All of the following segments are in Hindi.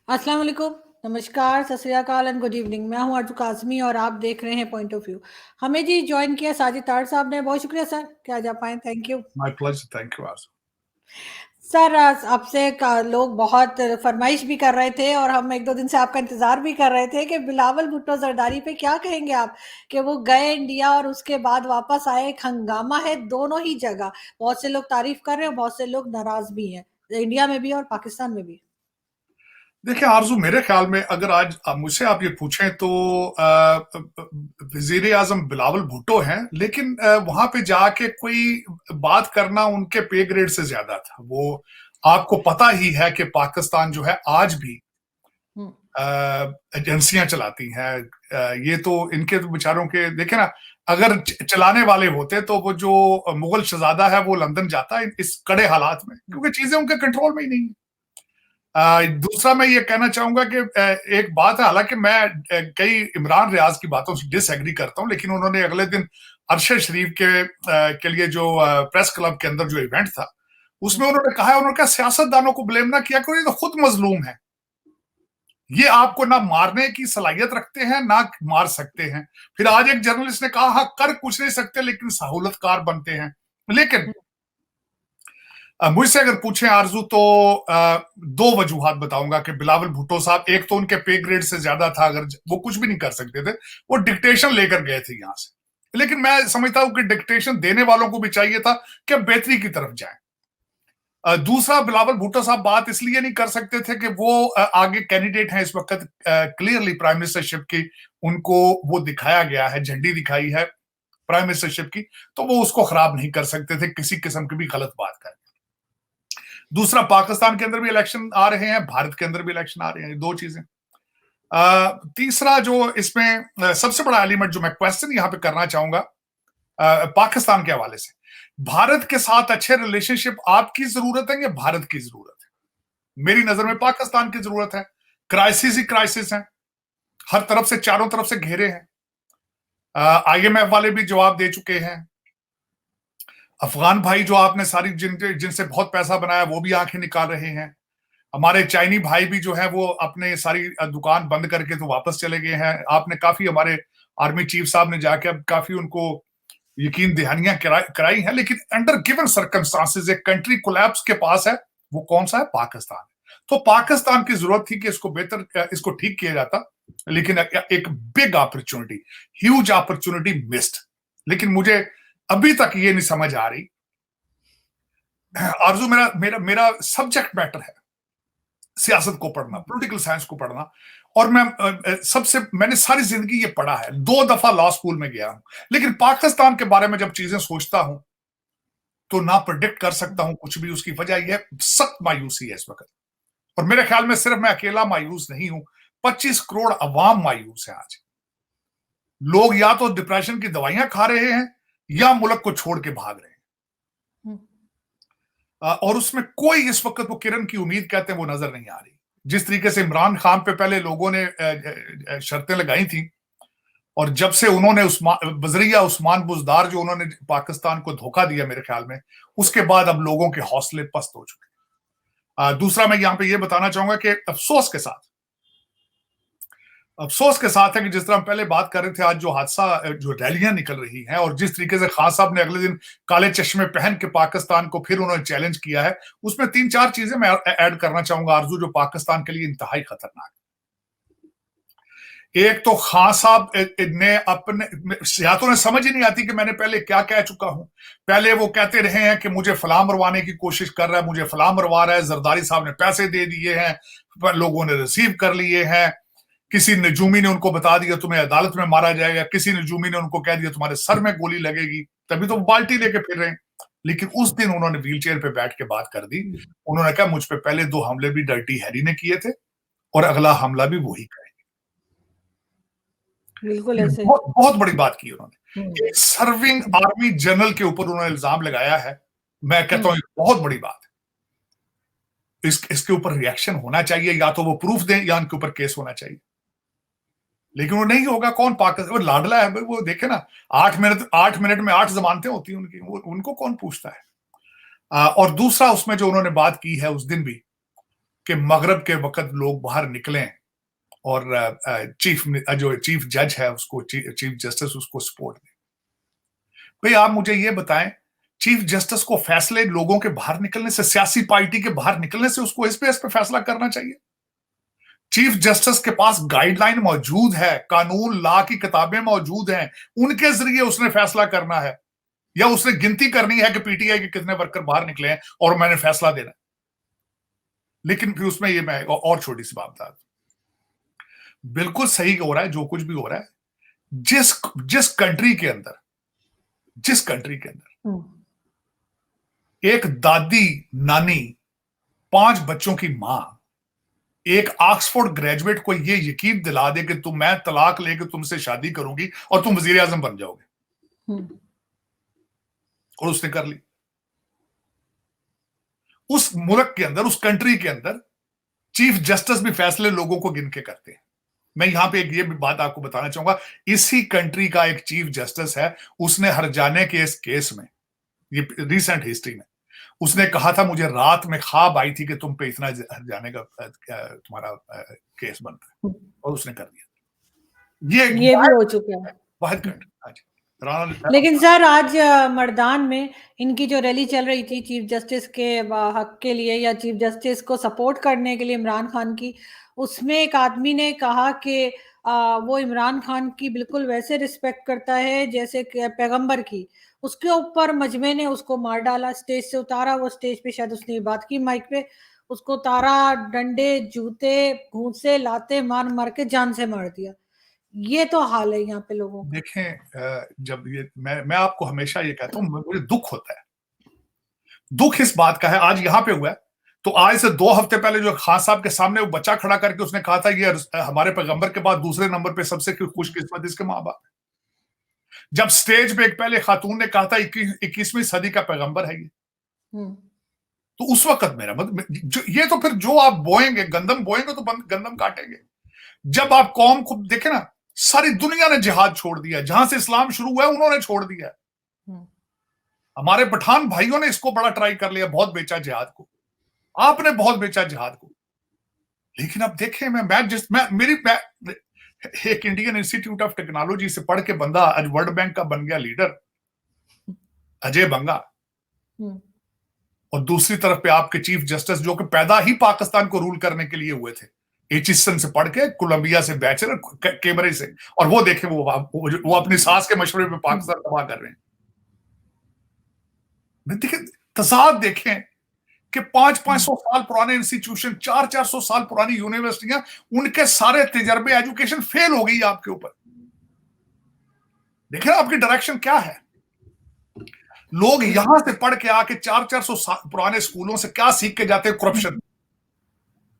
अस्सलाम वालेकुम, नमस्कार, सत श्री अकाल एंड गुड इवनिंग। मैं हूं अर्जु काज़मी और आप देख रहे हैं पॉइंट ऑफ व्यू। हमें जी जॉइन किया साजिद तार साहब ने, बहुत शुक्रिया सर कि आज आप आए, thank you. My pleasure. Thank you, Azu. Sir आपसे लोग बहुत फरमाइश भी कर रहे थे और हम 1-2 दिन से आपका इंतज़ार भी कर रहे थे कि बिलावल भुट्टो ज़रदारी पे क्या कहेंगे आप? कि वो गए इंडिया और उसके बाद वापस आए, एक हंगामा है दोनों ही जगह। बहुत से लोग तारीफ़ कर रहे हैं, बहुत से लोग नाराज़ भी हैं, इंडिया में भी और पाकिस्तान में भी। देखिए आरजू, मेरे ख्याल में अगर आज मुझसे आप ये पूछें तो वजीर आजम बिलावल भुट्टो हैं, लेकिन वहां पे जाके कोई बात करना उनके पे ग्रेड से ज्यादा था। वो आपको पता ही है कि पाकिस्तान जो है आज भी हुँ। एजेंसियां चलाती हैं। ये तो इनके तो बेचारों के देखे ना, अगर चलाने वाले होते तो वो जो मुगल शहजादा है वो लंदन जाता है इस कड़े हालात में, क्योंकि चीजें उनके कंट्रोल में ही नहीं है। दूसरा मैं ये कहना चाहूंगा कि एक बात है, हालांकि मैं कई इमरान रियाज की बातों से डिसएग्री करता हूं, लेकिन उन्होंने अगले दिन अरशद शरीफ के लिए जो प्रेस क्लब के अंदर जो इवेंट था उसमें उन्होंने कहा सियासतदानों को ब्लेम ना किया करो, ये तो खुद मजलूम है, ये आपको ना मारने की सलाहियत रखते हैं ना मार सकते हैं। फिर आज एक जर्नलिस्ट ने कहा हाँ कर कुछ नहीं सकते लेकिन सहूलतकार बनते हैं। लेकिन मुझसे अगर पूछें आरजू तो दो वजूहात बताऊंगा कि बिलावल भुट्टो साहब, एक तो उनके पे ग्रेड से ज्यादा था, अगर वो कुछ भी नहीं कर सकते थे, वो डिक्टेशन लेकर गए थे यहां से। लेकिन मैं समझता हूं कि डिक्टेशन देने वालों को भी चाहिए था कि बेहतरी की तरफ जाएं। दूसरा, बिलावल भुट्टो साहब बात इसलिए नहीं कर सकते थे कि वो आगे कैंडिडेट हैं इस वक्त क्लियरली प्राइम मिनिस्टरशिप की, उनको वो दिखाया गया है, झंडी दिखाई है प्राइम मिनिस्टरशिप की, तो वो उसको खराब नहीं कर सकते थे किसी किस्म की भी गलत बात कर। दूसरा, पाकिस्तान के अंदर भी इलेक्शन आ रहे हैं, भारत के अंदर भी इलेक्शन आ रहे हैं, दो चीजें। तीसरा जो इसमें सबसे बड़ा एलिमेंट जो मैं क्वेश्चन यहां पे करना चाहूंगा पाकिस्तान के हवाले से, भारत के साथ अच्छे रिलेशनशिप आपकी जरूरत है या भारत की जरूरत है? मेरी नजर में पाकिस्तान की जरूरत है। क्राइसिस ही क्राइसिस है, हर तरफ से, चारों तरफ से घेरे हैं। आईएमएफ वाले भी जवाब दे चुके हैं। अफगान भाई जो आपने सारी जिनसे बहुत पैसा बनाया वो भी आंखें निकाल रहे हैं। हमारे चाइनी भाई भी जो है वो अपने सारी दुकान बंद करके तो वापस चले गए हैं। आपने काफी, हमारे आर्मी चीफ साहब ने जाके अब काफी उनको यकीन दहानियां कराई हैं, लेकिन अंडर गिवन सर्कमस्टांसेस एक कंट्री कोलैप्स के पास है, वो कौन सा है? पाकिस्तान। तो पाकिस्तान की जरूरत थी कि इसको बेहतर, इसको ठीक किया जाता, लेकिन एक big opportunity, huge opportunity missed. लेकिन मुझे अभी तक ये नहीं समझ आ रही आरजू, मेरा मेरा मेरा सब्जेक्ट मैटर है सियासत को पढ़ना, पॉलिटिकल साइंस को पढ़ना, और मैंने सारी जिंदगी ये पढ़ा है, 2 दफा लॉ स्कूल में गया हूं, लेकिन पाकिस्तान के बारे में जब चीजें सोचता हूं तो ना प्रिडिक्ट कर सकता हूं कुछ भी। उसकी वजह यह सख्त मायूसी है इस वक्त, और मेरे ख्याल में सिर्फ मैं अकेला मायूस नहीं हूं, 25 करोड़ अवाम मायूस है आज। लोग या तो डिप्रेशन की दवाइयां खा रहे हैं या मुल्क को छोड़ के भाग रहे हैं, और उसमें कोई इस वक्त वो किरण की उम्मीद कहते हैं वो नजर नहीं आ रही। जिस तरीके से इमरान खान पे पहले लोगों ने शर्तें लगाई थी, और जब से उन्होंने बजरिया उस्मान बुजदार जो उन्होंने पाकिस्तान को धोखा दिया मेरे ख्याल में, उसके बाद अब लोगों के हौसले पस्त हो चुके। दूसरा मैं यहां पे ये बताना चाहूंगा कि अफसोस के साथ है कि जिस तरह हम पहले बात कर रहे थे, आज जो हादसा, जो रैलियां निकल रही हैं, और जिस तरीके से खान साहब ने अगले दिन काले चश्मे पहन के पाकिस्तान को फिर उन्होंने चैलेंज किया है, उसमें 3-4 चीजें मैं ऐड करना चाहूंगा आरजू, जो पाकिस्तान के लिए इंतहाई खतरनाक। एक तो खान साहब ने अपने, या तो ने समझ ही नहीं आती कि मैंने पहले क्या कह चुका हूं। पहले वो कहते रहे हैं कि मुझे फलां मरवाने की कोशिश कर रहा है, मुझे फलां मरवा रहा है, जरदारी साहब ने पैसे दे दिए हैं, लोगों ने रिसीव कर लिए हैं, किसी नजूमी ने उनको बता दिया तुम्हें अदालत में मारा जाएगा, किसी नजूमी ने उनको कह दिया तुम्हारे सर में गोली लगेगी, तभी तो बाल्टी लेके फिर रहे हैं। लेकिन उस दिन उन्होंने व्हीलचेयर पे बैठ के बात कर दी। उन्होंने कहा मुझ पे पहले 2 हमले भी डर्टी हैरी ने किए थे और अगला हमला भी वही करेंगे। बिल्कुल ऐसे। बहुत बहुत बड़ी बात की उन्होंने, एक हम्म। सर्विंग आर्मी जनरल के ऊपर उन्होंने इल्जाम लगाया है। मैं कहता हूं बहुत बड़ी बात है। इसके ऊपर रिएक्शन होना चाहिए, या तो वो प्रूफ दें या उनके ऊपर केस होना चाहिए, लेकिन वो नहीं होगा। कौन पाकिस्तान, वो लाडला है वो देखे ना, 8 मिनट में 8 जमानतें होती हैं उनकी, उनको कौन पूछता है। और दूसरा, उसमें जो उन्होंने बात की है उस दिन भी, कि मगरब के वक्त लोग बाहर निकलें और चीफ जज है उसको, चीफ जस्टिस उसको सपोर्ट दें। भाई आप मुझे ये बताएं, चीफ जस्टिस को फैसले लोगों के बाहर निकलने से, सियासी पार्टी के बाहर निकलने से उसको इस पे फैसला करना चाहिए? चीफ जस्टिस के पास गाइडलाइन मौजूद है, कानून लॉ की किताबें मौजूद हैं, उनके जरिए उसने फैसला करना है, या उसने गिनती करनी है कि पीटीआई के कितने वर्कर बाहर निकले हैं और मैंने फैसला देना है? लेकिन फिर उसमें ये मैं और छोटी सी बात बता, बिल्कुल सही हो रहा है जो कुछ भी हो रहा है, जिस कंट्री के अंदर एक दादी नानी 5 बच्चों की मां एक ऑक्सफोर्ड ग्रेजुएट को ये यकीन दिला दे कि मैं तलाक लेके तुमसे शादी करूंगी और तुम वजीर आजम बन जाओगे, और उसने कर ली। उस मुल्क के अंदर, उस कंट्री के अंदर चीफ जस्टिस भी फैसले लोगों को गिन के करते हैं। मैं यहां पे एक ये भी बात आपको बताना चाहूंगा, इसी कंट्री का एक चीफ जस्टिस है, उसने हरजाने के इस केस में, ये रिसेंट हिस्ट्री में, उसने कहा था मुझे रात में ख्वाब आई थी कि तुम पे इतना हरजाने का तुम्हारा केस बनता है, और उसने कर दिया। ये भी हो चुका है वाहिद कंट्री आज। लेकिन सर आज मर्दान में इनकी जो रैली चल रही थी चीफ जस्टिस के हक के लिए, या चीफ जस्टिस को सपोर्ट करने के लिए इमरान खान की, उसमें एक आदमी ने कहा कि वो इमरान खान की बिल्कुल वैसे रिस्पेक्ट करता है जैसे पैगंबर की। उसके ऊपर मजमे ने उसको मार डाला, स्टेज से उतारा, वो स्टेज पे शायद उसने बात की माइक पे, उसको उतारा, डंडे जूते घूंसे लाते मार मार के जान से मार दिया। ये तो हाल है यहाँ पे लोगों का। देखें, जब ये मैं आपको हमेशा ये कहता हूँ, मुझे दुख होता है, दुख इस बात का है, आज यहाँ पे हुआ है, तो आज से 2 हफ्ते पहले जो खान साहब के सामने वो बच्चा खड़ा करके उसने कहा था ये हमारे पैगंबर के बाद दूसरे नंबर पे सबसे खुशकिस्मत इसके माँ बाप। जब स्टेज पे एक पहले खातून ने कहा था 21वीं सदी का पैगंबर है ये, तो उस वक्त मेरा मतलब ये तो फिर जो आप बोएंगे, गंदम बोएंगे तो गंदम काटेंगे। जब आप कौम को देखे ना, सारी दुनिया ने जिहाद छोड़ दिया, जहां से इस्लाम शुरू हुआ है उन्होंने छोड़ दिया। हमारे पठान भाइयों ने इसको बड़ा ट्राई कर लिया, बहुत बेचा जिहाद को, आपने बहुत बेचा जिहाद को। लेकिन अब देखें, एक इंडियन इंस्टीट्यूट ऑफ टेक्नोलॉजी से पढ़ के बंदा आज वर्ल्ड बैंक का बन गया लीडर, अजय बंगा, और दूसरी तरफ पे आपके चीफ जस्टिस जो कि पैदा ही पाकिस्तान को रूल करने के लिए हुए थे, एचिसन से पढ़ के, कोलंबिया से बैचलर, कैमरे से, और वो देखें वो अपनी सास के मशवरे पे पाकिस्तान तबाह कर रहे हैं। देखिए तजाद देखें कि 500-500 साल पुराने इंस्टीट्यूशन, 400-400 साल पुरानी यूनिवर्सिटियां, उनके सारे तजर्बे, एजुकेशन फेल हो गई आपके ऊपर। देखें आपकी डायरेक्शन क्या है। लोग यहां से पढ़ के आके 400-400 पुराने स्कूलों से क्या सीख के जाते हैं? करप्शन।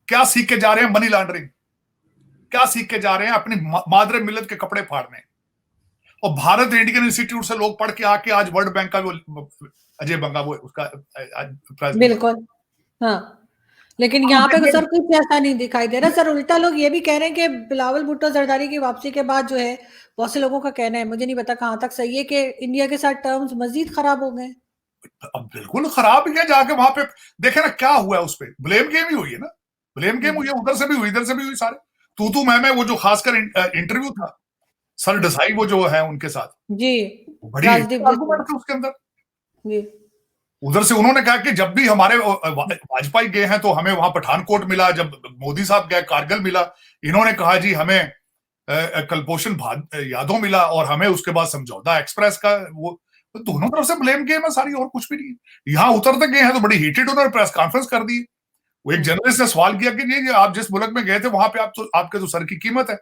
क्या सीख के जा रहे हैं? Money laundering. क्या सीख के जा रहे हैं? अपनी मादरे मिल्लत के कपड़े फाड़ने। और भारत इंडियन इंस्टीट्यूट से लोग पढ़ के आके आज वर्ल्ड बैंक का वो अजय बंगा, वो उसका बिल्कुल, हाँ। लेकिन यहाँ पे सर कुछ ऐसा नहीं दिखाई दे रहा सर। उल्टा लोग ये भी कह रहे हैं कि बिलावल भुट्टो जरदारी की वापसी के बाद जो है, बहुत से लोगों का कहना है, मुझे नहीं पता कहाँ तक सही है, कि इंडिया के साथ टर्म्स मजीद खराब हो गए। अब बिल्कुल खराब ही है। जाके वहां पे देखे ना क्या हुआ है, उस पर ब्लेम गेम ही हुई है ना, ब्लेम गेम हुई है, उधर से भी हुई, इधर से भी हुई, सारे तू मैं वो जो खासकर इंटरव्यू था सर देसाई वो जो है उनके साथ, जी बड़ी आर्गुमेंट थे उसके अंदर जी। उधर से उन्होंने कहा कि जब भी हमारे वाजपेयी गए हैं तो हमें वहां पठानकोट मिला, जब मोदी साहब गए कारगिल मिला, इन्होंने कहा जी हमें कलपोषण यादों मिला, और हमें उसके बाद समझौता एक्सप्रेस का वो, तो दोनों तरफ से ब्लेम गेम है सारी, और कुछ भी नहीं। यहाँ उतरते गए हैं तो बड़ी हीटेड उन्होंने प्रेस कॉन्फ्रेंस कर दी। वो एक जर्नलिस्ट ने सवाल किया कि ये आप जिस मुल्क में गए थे वहां पे आपके तो सर की कीमत है।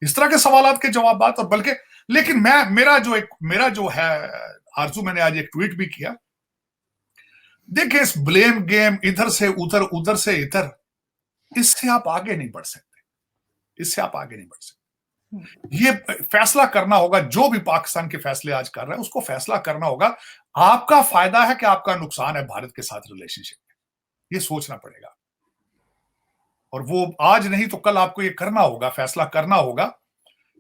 इस तरह के सवाल के जवाब, और बल्कि लेकिन मेरा जो है आरजू, मैंने आज एक ट्वीट भी किया, देखिए इस ब्लेम गेम, इधर से उधर, उधर से इधर, इससे आप आगे नहीं बढ़ सकते, इससे आप आगे नहीं बढ़ सकते। ये फैसला करना होगा, जो भी पाकिस्तान के फैसले आज कर रहा है उसको फैसला करना होगा, आपका फायदा है कि आपका नुकसान है भारत के साथ रिलेशनशिप में, ये सोचना पड़ेगा। और वो आज नहीं तो कल आपको ये करना होगा, फैसला करना होगा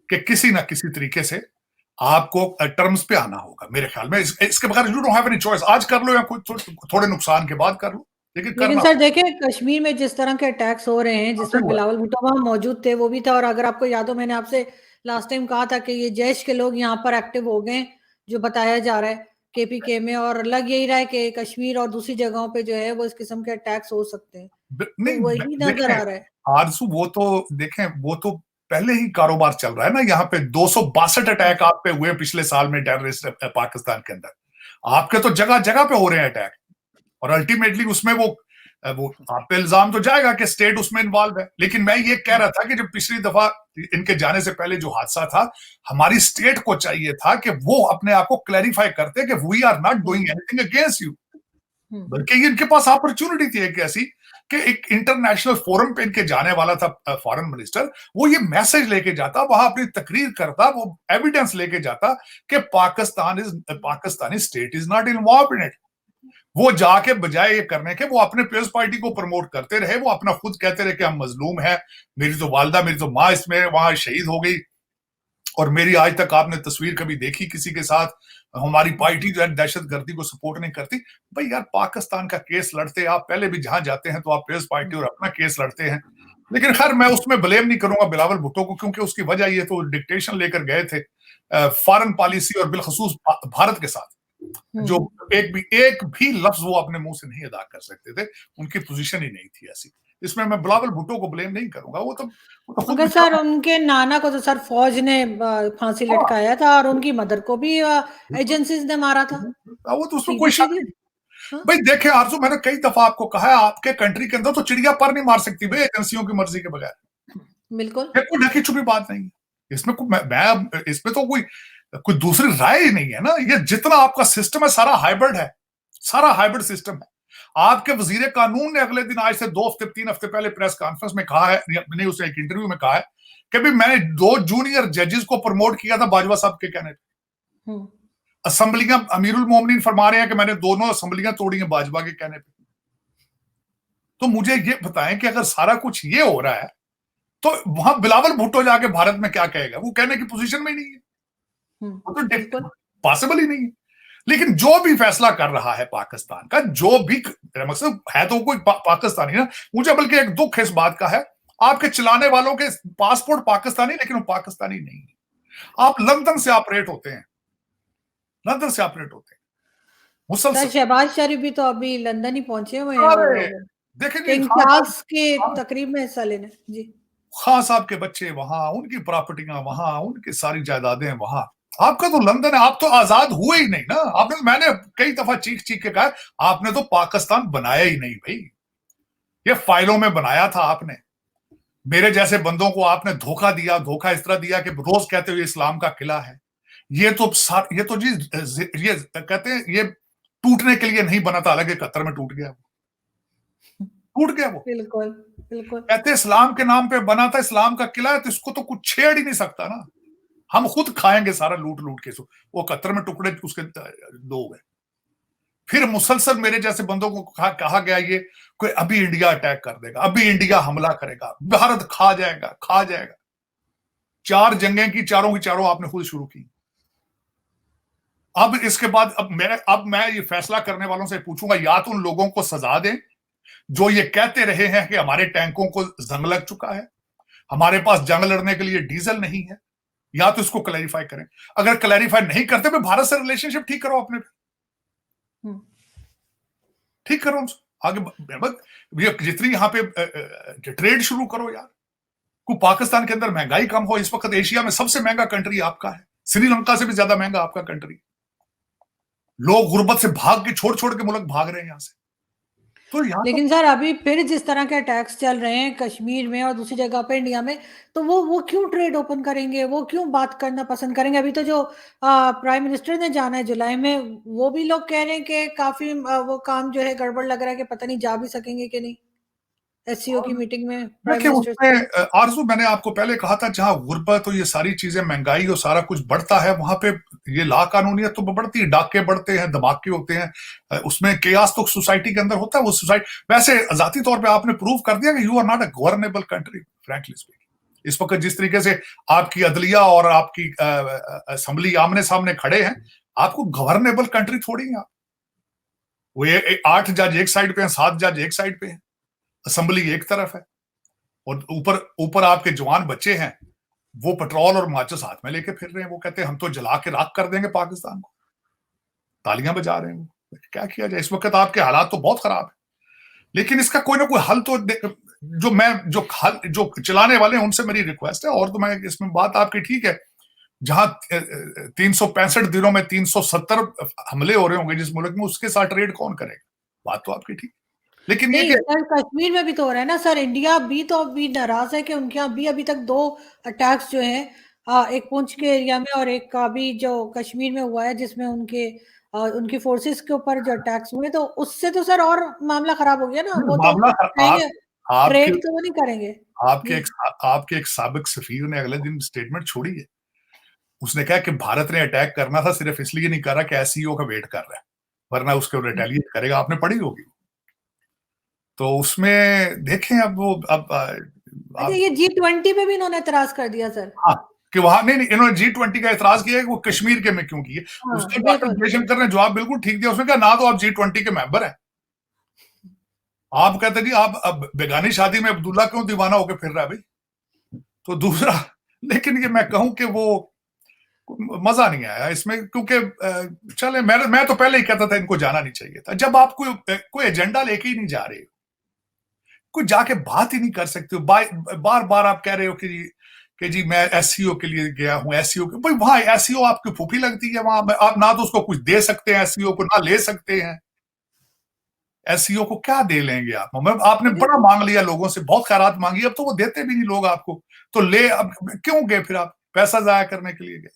कि किसी ना किसी तरीके से आपको टर्म्स पे आना होगा। मेरे ख्याल में इसके बगैर you don't have any choice. आज कर लो या थोड़े नुकसान के बाद कर लो, लेकिन लेकिन करना सर देखिए, कश्मीर में जिस तरह के अटैक्स हो रहे हैं, जिसमें हुआ है। बिलावल भुट्टो वहाँ मौजूद थे, वो भी था। और अगर आपको याद हो, मैंने आपसे लास्ट टाइम कहा था कि ये जैश के लोग यहाँ पर एक्टिव हो गए, जो बताया जा रहा है केपीके में, और लग यही रहा है कि कश्मीर और दूसरी जगहों पे जो है वो इस किस्म के अटैक्स हो सकते हैं। तो नहीं वही नजर देखें आ रहा है। आरजू, वो तो देखें, वो तो पहले ही कारोबार चल रहा है ना। यहाँ पे 262 अटैक आप पे हुए पिछले साल में टेररिस्ट पाकिस्तान के अंदर। आपके तो जगह जगह पे हो रहे हैं अटैक, और अल्टीमेटली उसमें वो आप पे इल्जाम तो जाएगा कि स्टेट उसमें इन्वॉल्व है। लेकिन मैं ये कह रहा था कि जब पिछली दफा इनके जाने से पहले जो हादसा था, हमारी स्टेट को चाहिए था कि वो अपने आप को क्लैरिफाई करते कि we are not doing anything against you, बल्कि इनके पास अपॉर्चुनिटी थी एक ऐसी कि एक इंटरनेशनल फोरम पे इनके जाने वाला था फॉरेन मिनिस्टर, वो ये मैसेज लेके जाता, वहां अपनी तकरीर करता, वो एविडेंस लेके जाता कि Pakistani state is not involve in it. वो जाके बजाय ये करने के वो अपने पीपल्स पार्टी को प्रमोट करते रहे, वो अपना खुद कहते रहे कि हम मजलूम है, मेरी तो वालदा, मेरी तो माँ इसमें वहां शहीद हो गई, और मेरी आज तक आपने तस्वीर कभी देखी किसी के साथ, हमारी पार्टी जो है दहशत गर्दी को सपोर्ट नहीं करती। भाई यार, पाकिस्तान का केस लड़ते आप पहले भी जहां जाते हैं तो आप पीपल्स पार्टी और अपना केस लड़ते हैं। लेकिन खैर मैं उसमें ब्लेम नहीं करूंगा बिलावल भुट्टो को, क्योंकि उसकी वजह ये तो डिक्टेशन लेकर गए थे फॉरेन पॉलिसी और बिलखसूस भारत के साथ, जो एक भी लफ्ज वो अपने मुंह से नहीं अदा कर सकते थे, उनकी पोजीशन ही नहीं थी ऐसी। इसमें मैं बिलावल भुट्टो को ब्लेम नहीं करूंगा, वो तो खुद मगर सर बेचारा। उनके नाना को तो सर फौज ने फांसी हाँ, लटकाया था, और उनकी मदर को भी एजेंसीज ने मारा था, वो तो उसमें कोई सीधी शक सीधी। नहीं। हाँ, भाई देखे आरजू, मैंने कई दफा आपको कहा है, आपके कंट्री के अंदर तो चिड़िया पर नहीं मार सकती भाई एजेंसियों की मर्जी के बगैर। बिल्कुल। ये कोई ढकी छुपी बात नहीं है। इसमें कोई मैं इसमें तो कोई दूसरी राय ही नहीं है ना। ये जितना आपका सिस्टम है सारा हाइब्रिड है, सारा हाइब्रिड सिस्टम है। आपके वजीर कानून ने अगले दिन, आज से 2 हफ्ते 3 हफ्ते पहले प्रेस कॉन्फ्रेंस में कहा है, नहीं उसने एक इंटरव्यू में कहा है कि भाई मैंने 2 जूनियर जजेस को प्रमोट किया था बाजवा साहब के कहने पे। असेंबलियां, अमीरुल मोमिनीन फरमा रहे हैं कि मैंने दोनों असेंबलियां तोड़ी हैं बाजवा के कहने पे। तो मुझे ये बताएं कि अगर सारा कुछ ये हो रहा है तो वहां बिलावल भुट्टो जाके भारत में क्या कहेगा? वो कहने की पोजीशन में नहीं है, वो तो बिल्कुल। पॉसिबल ही नहीं है। लेकिन जो भी फैसला कर रहा है पाकिस्तान का, जो भी मतलब है तो कोई पाकिस्तानी ना। मुझे बल्कि एक दुख है इस बात का है, आपके चलाने वालों के पासपोर्ट पाकिस्तानी, लेकिन वो पाकिस्तानी नहीं है। आप लंदन से ऑपरेट होते हैं, लंदन से ऑपरेट होते हैं सर मुसलसल। शहबाज शरीफ भी तो अभी लंदन ही पहुंचे हुए हैं, और अरे देखें जी, किंग खान साहब, चार्ल्स के तकरीब में हिस्सा लेने। जी। खान साहब के बच्चे वहां, उनकी प्रॉपर्टियां वहां, उनकी सारी जायदादें वहां। आपका तो लंदन है, आप तो आजाद हुए ही नहीं ना। आपने, मैंने कई दफा चीख चीख के कहा, आपने तो पाकिस्तान बनाया ही नहीं भाई। ये फाइलों में बनाया था आपने। मेरे जैसे बंदों को आपने धोखा दिया, धोखा इस तरह दिया कि रोज कहते हुए इस्लाम का किला है। ये तो जी, ये कहते हैं ये टूटने के लिए नहीं बना था, अलग कतर में टूट गया, टूट गया वो। बिल्कुल बिल्कुल। कहते इस्लाम के नाम पे बना था, इस्लाम का किला है, तो इसको तो कुछ छेड़ ही नहीं सकता ना। हम खुद खाएंगे सारा लूट लूट के। वो कतर में टुकड़े उसके दो गए। फिर मुसलसल मेरे जैसे बंदों को कहा गया ये कोई अभी इंडिया अटैक कर देगा, अभी इंडिया हमला करेगा, भारत खा जाएगा, खा जाएगा। 4 जंगें की, चारों की चारों आपने खुद शुरू की। अब इसके बाद अब मैं ये फैसला करने वालों से पूछूंगा, या तो उन लोगों को सजा दें जो ये कहते रहे हैं कि हमारे टैंकों को जंग लग चुका है, हमारे पास जंग लड़ने के लिए डीजल नहीं है, या तो इसको क्लैरिफाई करें। अगर क्लैरिफाई नहीं करते तो भारत से रिलेशनशिप ठीक करो अपने, ठीक करो आगे। जितनी यहां पे ट्रेड शुरू करो यार। को पाकिस्तान के अंदर महंगाई कम हो। इस वक्त एशिया में सबसे महंगा कंट्री आपका है, श्रीलंका से भी ज्यादा महंगा आपका कंट्री। लोग गुर्बत से भाग के, छोड़ छोड़ के मुल्क भाग रहे हैं यहां से। तो यहां तो लेकिन सर अभी फिर जिस तरह के अटैक्स चल रहे हैं कश्मीर में और दूसरी जगह पे इंडिया में, तो वो क्यों ट्रेड ओपन करेंगे? वो क्यों बात करना पसंद करेंगे? अभी तो जो प्राइम मिनिस्टर ने जाना है जुलाई में, वो भी लोग कह रहे हैं कि काफी वो काम जो है गड़बड़ लग रहा है, कि पता नहीं जा भी सकेंगे कि नहीं एससीओ की मीटिंग में प्राइम देखिए मिनिस्टर। उसमें आरजू, मैंने आपको पहले कहा था, जहां गुर्बत और ये सारी चीजें, महंगाई और सारा कुछ बढ़ता है, वहां पे ये ला कानूनियत तो बढ़ती है, डाके बढ़ते हैं, धमाके होते हैं, उसमें केयास तो सोसाइटी के अंदर होता है। वो सोसाइटी वैसे जाती तौर पे आपने प्रूव कर दिया कि you are not a governable country, frankly speaking. इस वक्त जिस तरीके से आपकी अदलिया और आपकी असेंबली आमने सामने खड़े हैं, आपको गवर्नेबल कंट्री थोड़ी है। वो 8 जज एक साइड पे हैं, 7 जज एक साइड पे हैं, असेंबली एक तरफ है, और ऊपर ऊपर आपके जवान बच्चे हैं, वो पेट्रोल और माचिस हाथ में लेके फिर रहे हैं। वो कहते हैं हम तो जला के राख कर देंगे पाकिस्तान को, तालियां बजा रहे हैं। क्या किया जाए, इस वक्त आपके हालात तो बहुत खराब है, लेकिन इसका कोई ना कोई हल तो जो चलाने वाले हैं उनसे मेरी रिक्वेस्ट है। और तो मैं इसमें बात आपकी ठीक है, जहां 365 दिनों में 370 हमले हो रहे होंगे जिस मुल्क में, उसके साथ ट्रेड कौन करेगा? बात तो आपकी ठीक, लेकिन ये नहीं कि सर, कश्मीर में भी तो हो रहा है ना सर। इंडिया भी तो अभी नाराज है कि उनके यहाँ भी अभी तक 2 अटैक्स जो हैं, एक पुंछ के एरिया में और एक अभी जो कश्मीर में हुआ है, जिसमें उनकी फोर्सेस के ऊपर जो अटैक्स हुए, तो उससे तो सर और मामला खराब हो गया ना। वो तो मामला कहेंगे आपके ट्रेड तो वो नहीं करेंगे। आपके जी। एक आपके एक साबिक सफीर ने अगले दिन स्टेटमेंट छोड़ी है। उसने कहा कि भारत ने अटैक करना था, सिर्फ इसलिए नहीं कर रहा कि एससीओ का वेट कर रहा है, वरना उसके रिटेलिएट करेगा। आपने पढ़ी होगी। तो उसमें देखें अब वो अच्छा, आप ये G20 पे भी इन्होंने एतराज कर दिया सर। हाँ, कि वहां नहीं, इन्होंने G20 का एतराज किया है कि वो कश्मीर के में क्यों किए। हाँ उसका डॉक्टर बिल्कुल। जयशंकर ने जवाब बिल्कुल ठीक दिया। उसने कहा ना तो आप G20 के मेंबर हैं, आप कहते जी आप अब बेगानी शादी में अब्दुल्ला क्यों दीवाना होकर फिर रहा है भाई। तो दूसरा, लेकिन ये मैं कहूं कि वो मजा नहीं आया इसमें, क्योंकि चले मैं तो पहले ही कहता था इनको जाना नहीं चाहिए था। जब आप कोई एजेंडा लेके ही नहीं जा रहे, कोई जाके बात ही नहीं कर सकते हो, बार बार आप कह रहे हो कि जी मैं एससीओ के लिए गया हूं, एससीओ के भाई वहां एससीओ आपकी फूफी लगती है। वहां आप ना तो उसको कुछ दे सकते हैं, एससीओ को ना ले सकते हैं। एससीओ को क्या दे लेंगे आप? मतलब आपने लेकिन बड़ा मांग लिया लोगों से, बहुत खैरात मांगी, अब तो वो देते भी नहीं लोग आपको। तो ले अब क्यों गए फिर आप? पैसा जाया करने के लिए गए?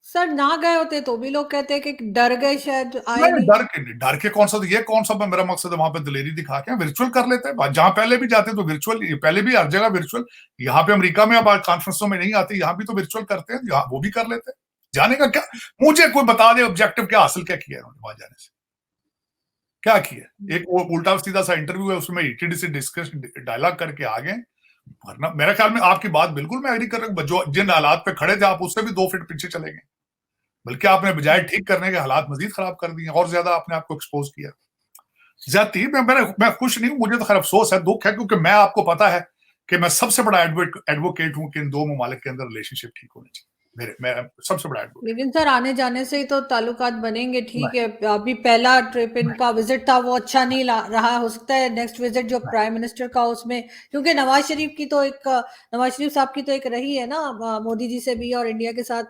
सर ना गए होते तो भी लोग कहते हैं कि डर गए, शायद आए नहीं, नहीं। डर के कौन सा, ये कौन सा मेरा मकसद है वहां पे दिलेरी दिखा के? वर्चुअल कर लेते हैं जहां पहले भी जाते तो वर्चुअल, पहले भी हर जगह वर्चुअल। यहाँ पे अमेरिका में अब कॉन्फ्रेंसों में नहीं आते, यहाँ भी तो वर्चुअल करते हैं, यहाँ वो भी कर लेते हैं। जाने का क्या, मुझे कोई बता दे ऑब्जेक्टिव क्या हासिल क्या किया उन्होंने वहां जाने से, क्या किया? एक वो उल्टा सीधा सा इंटरव्यू है, उसमें ईटीडी से डिस्कस डायलॉग करके आ गए। वरना मेरे ख्याल में आपकी बात बिल्कुल मैं एग्री कर रहा हूँ, जो जिन हालात पे खड़े थे आप उससे भी 2 फीट पीछे चले गए, बल्कि आपने बजाय ठीक करने के हालात मजीद खराब कर दिए, और ज्यादा आपने आपको एक्सपोज किया। ज्यादती मैं खुश नहीं हूं, मुझे तो खैर अफसोस है, दुख है, क्योंकि मैं आपको पता है कि मैं सबसे बड़ा एडवोकेट हूं कि इन 2 ममालिक के अंदर रिलेशनशिप ठीक होनी चाहिए। मैं सबसे बड़ा एडवोकेट। लेकिन सर आने जाने से ही तो ताल्लुकात बनेंगे। ठीक है, अभी पहला ट्रिप इनका विजिट था, वो अच्छा नहीं रहा। हो सकता है नेक्स्ट विजिट जो प्राइम मिनिस्टर का, उसमें क्योंकि नवाज शरीफ साहब की तो एक रही है ना, मोदी जी से भी और इंडिया के साथ,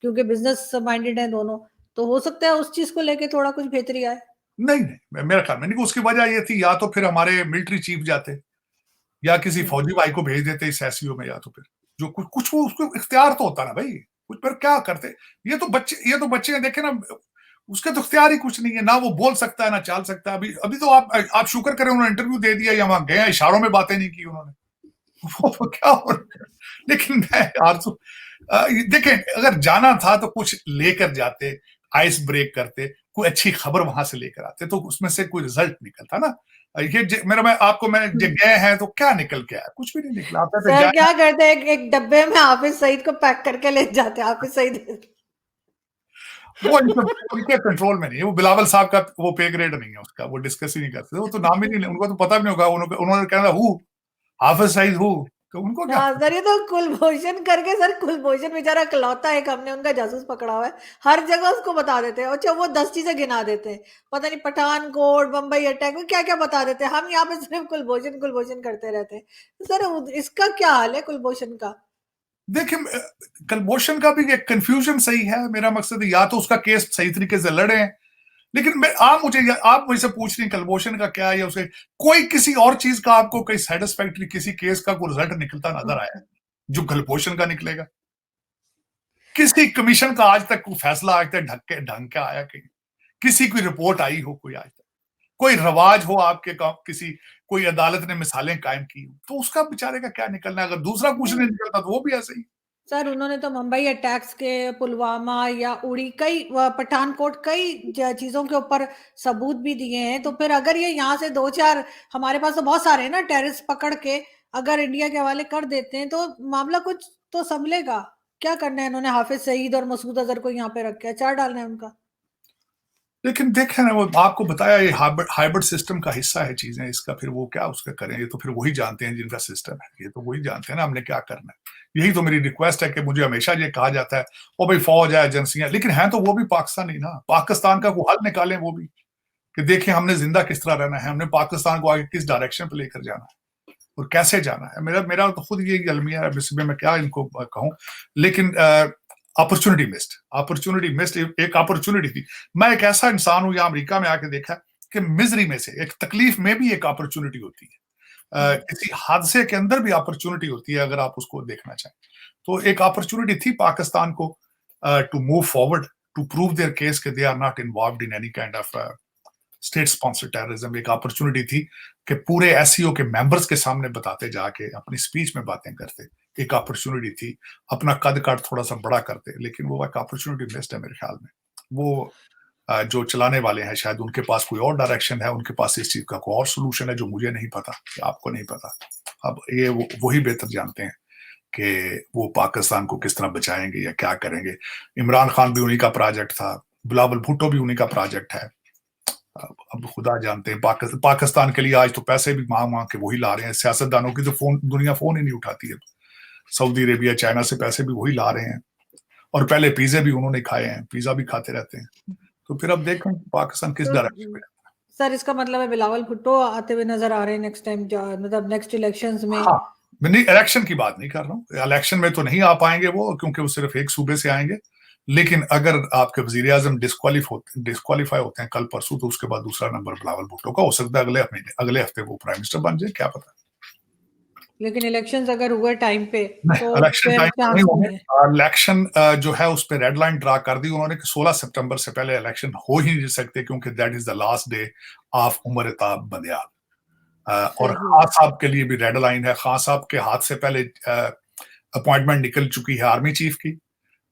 क्योंकि बिजनेस माइंडेड है दोनों। तो हो सकता है उस चीज को लेके थोड़ा कुछ बेहतरी आए। नहीं नहीं, मेरा ख्याल में नहीं। उसकी वजह ये थी, या तो फिर हमारे मिलिट्री चीफ जाते, या किसी हम्म। फौजी भाई को भेज देते इस एसईओ में, या तो फिर जो कुछ कुछ वो उसको इख्तियार तो होता ना भाई, कुछ पर क्या करते। ये तो बच्चे हैं, देखे ना, उसके तो इख्तियार ही कुछ नहीं है, ना वो बोल सकता है ना चाल सकता है। अभी अभी तो आप शुक्र करें उन्होंने इंटरव्यू दे दिया, या वहां गए इशारों में बातें नहीं की उन्होंने। वो क्या हो रहा है? लेकिन मैं आरजू देखें, अगर जाना था तो कुछ लेकर जाते, आइस ब्रेक करते, कोई अच्छी खबर वहां से लेकर आते, तो उसमें से कोई रिजल्ट निकलता ना। मैं गए हैं तो क्या निकल के आया? कुछ भी नहीं निकला। आप कहते सर जाए, क्या करते हैं, एक डब्बे में हाफिज सईद को पैक करके ले जाते हैं, हाफिज सईद। वो उनके कंट्रोल में नहीं है। वो बिलावल साहब का वो पे ग्रेड नहीं है उसका, वो डिस्कस ही नहीं करते। वो तो नाम ही नहीं, उनको तो पता भी नहीं होगा। उन्होंने कहना हु हाफिज सईद हु, तो उनको क्या? हाँ सर, ये तो कुलभूषण करके, सर कुलभूषण बेचारा इकलौता एक हमने उनका जासूस पकड़ा हुआ है। हर जगह उसको बता देते हैं। अच्छा, वो 10 चीजें गिना देते हैं, पता नहीं पठानकोट, बम्बई अटैक, वो क्या क्या बता देते हैं। हम यहाँ पे सिर्फ कुलभूषण कुलभूषण करते रहते हैं। तो सर इसका क्या हाल है कुलभूषण का? देखिए, कलभूषण का भी एक कंफ्यूजन सही है। मेरा मकसद या तो उसका केस सही तरीके से लड़े, लेकिन आप मुझसे पूछ रही कलभूषण का क्या है, या उसे कोई किसी और चीज का आपको कोई सेटिस्फैक्ट्री किसी केस का कोई रिजल्ट निकलता नजर आया जो कलभूषण का निकलेगा? किसी कमीशन का आज तक कोई फैसला आज तक ढंग का आया? कहीं किसी की रिपोर्ट आई हो कोई आज तक? कोई रवाज हो आपके किसी कोई अदालत ने मिसालें कायम की हो, तो उसका बेचारे का क्या निकलना है? अगर दूसरा कुछ नहीं निकलता तो वो भी ऐसे ही। सर उन्होंने तो मुंबई अटैक्स के, पुलवामा या उड़ी, कई पठानकोट, कई चीजों के ऊपर सबूत भी दिए हैं। तो फिर अगर ये यहाँ से 2-4, हमारे पास तो बहुत सारे हैं ना टेररिस्ट, पकड़ के अगर इंडिया के हवाले कर देते हैं तो मामला कुछ तो संभलेगा। क्या करना है इन्होंने हाफिज सईद और मसूद अजहर को यहाँ पे रख के अचार डालना है उनका? लेकिन देखें ना, वो आपको बताया ये हाइब्रिड सिस्टम का हिस्सा है चीजें, इसका फिर वो क्या उसका करें, ये तो फिर वही जानते हैं जिनका सिस्टम है, ये तो वही जानते हैं ना हमने क्या करना है। यही तो मेरी रिक्वेस्ट है कि मुझे हमेशा ये कहा जाता है ओ भाई फौज है, एजेंसियां, लेकिन हैं तो वो भी पाकिस्तानी ना, पाकिस्तान का वो हल निकालें वो भी, कि देखें हमने जिंदा किस तरह रहना है, हमने पाकिस्तान को आगे किस डायरेक्शन पे लेकर जाना है और कैसे जाना है। मेरा मेरा तो खुद ये अलमिया है, इसमें मैं क्या इनको कहूं, लेकिन अपॉर्चुनिटी मिस्ड एक अपॉर्चुनिटी थी। मैं एक ऐसा इंसान हूं यहाँ अमेरिका में आके देखा कि मिजरी में से, एक तकलीफ में भी एक अपॉर्चुनिटी होती है, किसी हादसे के अंदर भी अपॉर्चुनिटी होती है अगर आप उसको देखना चाहें। तो एक अपॉर्चुनिटी थी पाकिस्तान को to move forward, to prove their case कि they are not involved in any kind of state sponsored terrorism. एक अपॉर्चुनिटी थी कि पूरे एससीओ के मेंबर्स के सामने बताते, जाके अपनी स्पीच में बातें करते। एक अपॉर्चुनिटी थी अपना कद काट थोड़ा सा बड़ा करते, लेकिन वो एक अपॉर्चुनिटी मिस्ड है मेरे ख्याल में। वो जो चलाने वाले हैं शायद उनके पास कोई और डायरेक्शन है, उनके पास इस चीज का कोई और सोल्यूशन है जो मुझे नहीं पता, आपको नहीं पता। अब ये वही बेहतर जानते हैं कि वो पाकिस्तान को किस तरह बचाएंगे या क्या करेंगे। इमरान खान भी उन्हीं का प्रोजेक्ट था, बिलावल भुट्टो भी उन्हीं का प्रोजेक्ट है। अब खुदा जानते हैं पाकिस्तान के लिए आज तो पैसे भी मांग मांग के वही ला रहे हैं। सियासतदानों की तो दुनिया फोन ही नहीं उठाती है। सऊदी अरेबिया, चाइना से पैसे भी वही ला रहे हैं, और पहले पिज्जे भी उन्होंने खाए हैं, पिज्जा भी खाते रहते हैं। तो फिर अब देखें पाकिस्तान किस डायरेक्शन में। सर इसका मतलब है बिलावल भुट्टो आते हुए नजर आ रहे हैं नेक्स्ट टाइम, मतलब नेक्स्ट इलेक्शंस में? हाँ, मैं नहीं इलेक्शन की बात नहीं कर रहा हूँ, इलेक्शन में तो नहीं आ पाएंगे वो, क्योंकि वो सिर्फ एक सूबे से आएंगे। लेकिन अगर आपके वजीर आजम डिस्क्वालीफाई होते हैं कल परसों, तो उसके बाद दूसरा नंबर बिलावल भुट्टो का हो सकता है। अगले हफ्ते वो प्राइम मिनिस्टर बन जाए, क्या पता। लेकिन इलेक्शंस अगर हुए टाइम पे तो इलेक्शन फिर टाइम चांस नहीं नहीं होंगे। है। इलेक्शन जो है उस पर रेड लाइन ड्रा कर दी उन्होंने कि 16 सितंबर से पहले इलेक्शन हो ही नहीं सकते, क्योंकि that is the last day of Umar Ata Bandial. और सही खान है। साहब के लिए भी रेड लाइन है। खान साहब के हाथ से पहले अपॉइंटमेंट निकल चुकी है आर्मी चीफ की,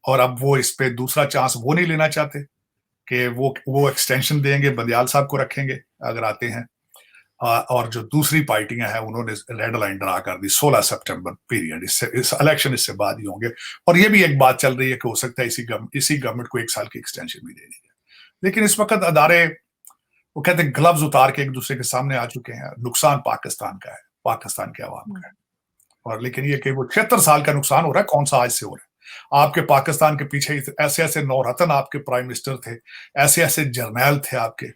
और अब वो इस पे दूसरा चांस वो नहीं लेना चाहते कि वो एक्सटेंशन देंगे, बंदियाल साहब को रखेंगे अगर आते हैं। और जो दूसरी पार्टियां हैं उन्होंने रेड लाइन ड्रा कर दी 16 सितंबर पीरियड, इस इलेक्शन इससे बाद ही होंगे। और ये भी एक बात चल रही है कि हो सकता है इसी गवर्नमेंट को 1 साल की एक्सटेंशन भी दे दी है। लेकिन इस वक्त अदारे वो कहते हैं ग्लव्स उतार के एक दूसरे के सामने आ चुके हैं। नुकसान पाकिस्तान का है, पाकिस्तान के अवाम का है। और लेकिन ये कि वो 76 साल का नुकसान हो रहा है, कौन सा आज से हो रहा है। आपके पाकिस्तान के पीछे ऐसे ऐसे नौरतन आपके प्राइम मिनिस्टर थे, ऐसे ऐसे जर्नैल थे आपके,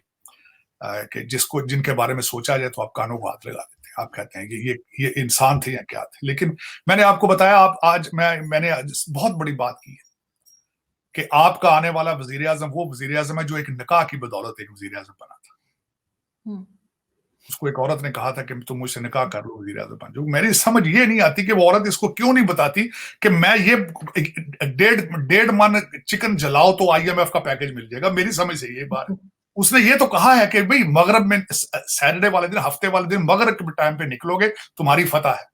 कि जिनके बारे में सोचा जाए तो आप कानों को हाथ लगा देते हैं। आप कहते हैं कि ये इंसान थे या क्या थे। लेकिन मैंने आपको बताया, आप आज मैंने आज बहुत बड़ी बात की है कि आपका आने वाला वजीर आजम वो वजीर आजम है जो एक निकाह की बदौलत एक वजीर आजम बना था। उसको एक औरत ने कहा था कि तुम मुझसे निकाह कर लो, वजीर आजम बन जाओ। मेरी समझ ये नहीं आती कि वो औरत इसको क्यों नहीं बताती कि मैं ये 1.5 मन चिकन जलाओ तो IMF का पैकेज मिल जाएगा। मेरी समझ से ये बात है। उसने ये तो कहा है कि भाई मगरब में सैटरडे वाले दिन, हफ्ते वाले दिन मगरब के टाइम पे निकलोगे, तुम्हारी फतह है।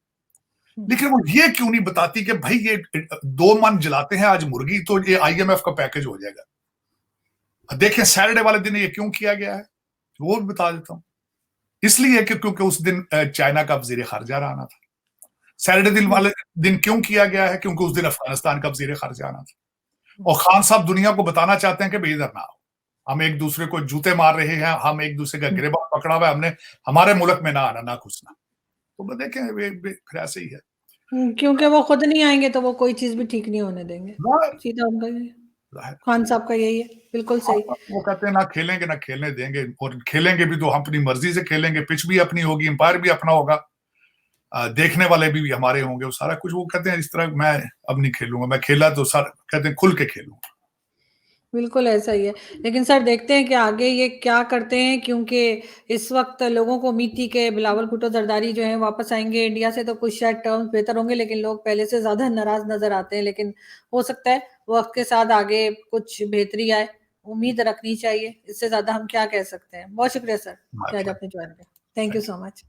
लेकिन वो ये क्यों नहीं बताती कि भाई ये 2 मन जलाते हैं आज मुर्गी, तो ये IMF का पैकेज हो जाएगा। देखिए सैटरडे वाले दिन ये क्यों किया गया है, वो भी बता देता हूं। इसलिए क्योंकि उस दिन चाइना का वजीर खारजा आना था। सैटरडे दिन वाले दिन क्यों किया गया है, क्योंकि उस दिन अफगानिस्तान का वजीर खारजा आना था। और खान साहब दुनिया को बताना चाहते हैं कि भाई इधर ना आओ, हम एक दूसरे को जूते मार रहे हैं, हम एक दूसरे का गिरबान पकड़ा हुआ है, हमने हमारे मुल्क में ना आना ना घुसना। तो देखें फिर ऐसे ही है। क्योंकि वो खुद नहीं आएंगे तो वो कोई चीज भी ठीक नहीं होने देंगे। सीधा उनका ये खान साहब का यही है। बिल्कुल सही। वो कहते हैं ना खेलेंगे ना खेलने देंगे, और खेलेंगे भी तो हम अपनी मर्जी से खेलेंगे, पिच भी अपनी होगी, एम्पायर भी अपना होगा, देखने वाले भी हमारे होंगे, वो सारा कुछ। वो कहते हैं इस तरह मैं अब नहीं खेलूंगा, मैं खेला तो सर कहते हैं खुल के खेलूंगा। बिल्कुल ऐसा ही है। लेकिन सर देखते हैं कि आगे ये क्या करते हैं, क्योंकि इस वक्त लोगों को उम्मीद थी कि बिलावल भुट्टो जरदारी जो है वापस आएंगे इंडिया से तो कुछ शायद टर्म्स बेहतर होंगे, लेकिन लोग पहले से ज्यादा नाराज नजर आते हैं। लेकिन हो सकता है वक्त के साथ आगे कुछ बेहतरी आए, उम्मीद रखनी चाहिए। इससे ज्यादा हम क्या कह सकते हैं। बहुत शुक्रिया सर कि आज आपने ज्वाइन किया। Thank you so much.